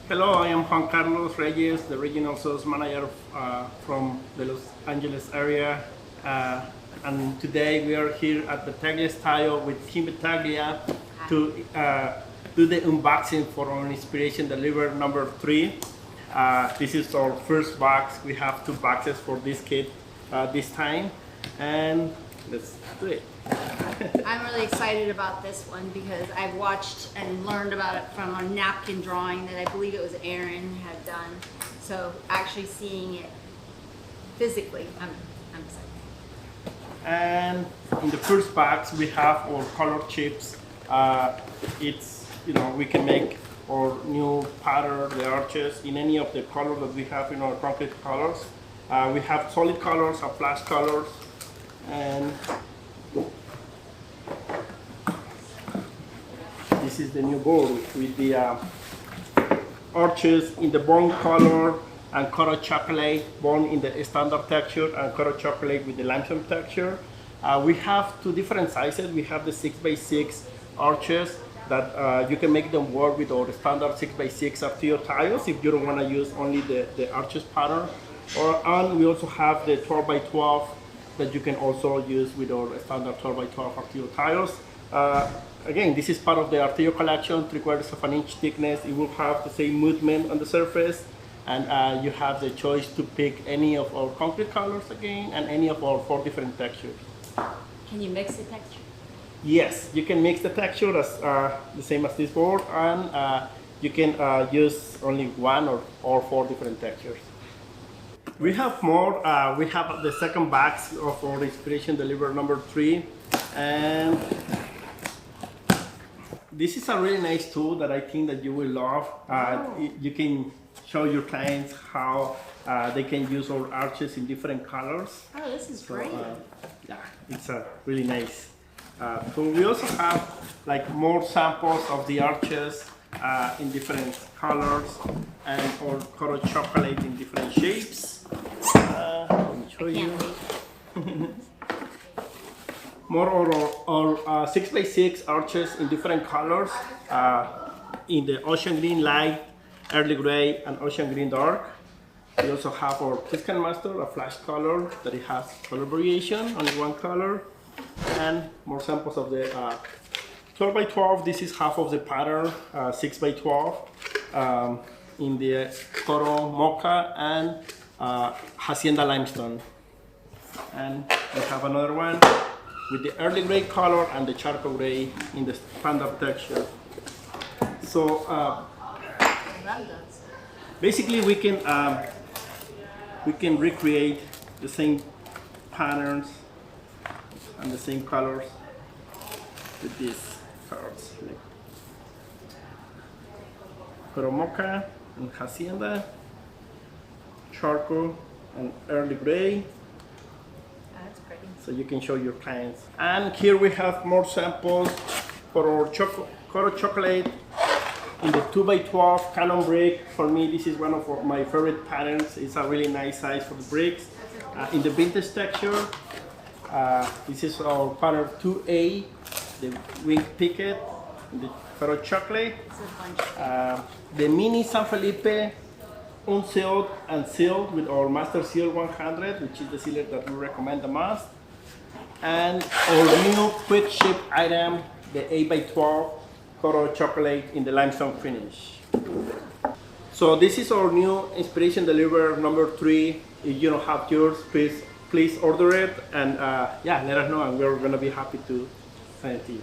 Hello, I am Juan Carlos Reyes, the regional sales manager from the Los Angeles area. And today we are here at the Taglia Style with Kim Taglia to do the unboxing for our Inspiration Deliver number 3. This is our first box. We have 2 boxes for this kit this time, and let's do it. I'm really excited about this one because I've watched and learned about it from a napkin drawing that I believe it was Aaron had done. So actually seeing it physically, I'm excited. And in the first box we have our color chips. It's, we can make our new pattern, the arches, in any of the colors that we have in our concrete colors. We have solid colors and flash colors, and this is the new board with the arches in the bone color and color chocolate, bone in the standard texture, and color chocolate with the limestone texture. We have 2 different sizes. We have the 6x6 arches that you can make them work with our standard 6x6 ARTO tiles if you don't want to use only the arches pattern. And we also have the 12x12 that you can also use with our standard 12x12 ARTO tiles. Again, this is part of the ARTO collection, 3/4 of an inch thickness. It will have the same movement on the surface, and you have the choice to pick any of our concrete colors again, and any of our 4 different textures. Can you mix the texture? Yes, you can mix the texture as the same as this board, and you can use only 1 or 4 different textures. We have more. We have the second box of our Inspiration Deliver number 3, and this is a really nice tool that I think that you will love. You can show your clients how they can use our arches in different colors. Oh, this is great. Yeah, it's a really nice tool. We also have like more samples of the arches in different colors, and or color chocolate in different shapes. Let me show you. More or 6x6 arches in different colors, in the ocean green light, early gray, and ocean green dark. We also have our Tuscan Master, a flash color that it has color variation, only 1 color, and more samples of the 12x12. This is half of the pattern, 6x12, in the Toro Mocha and Hacienda Limestone. And we have another one with the early gray color and the charcoal gray in the standard texture. So basically we can recreate the same patterns and the same colors with these cards, like Toro Mocha and Hacienda, charcoal and early gray. So you can show your clients. And here we have more samples for our color chocolate in the 2x12 cannon brick. For me, this is one of my favorite patterns. It's a really nice size for the bricks. In the vintage texture, this is our pattern 2A, the wing picket, the color chocolate. The mini San Felipe, unsealed and sealed with our Master Seal 100, which is the sealer that we recommend the most. And our new quick ship item, the 8x12 color chocolate in the limestone finish. So this is our new Inspiration Deliver number 3. If you don't have yours, please order it, and yeah, let us know, and we're gonna be happy to send it to you.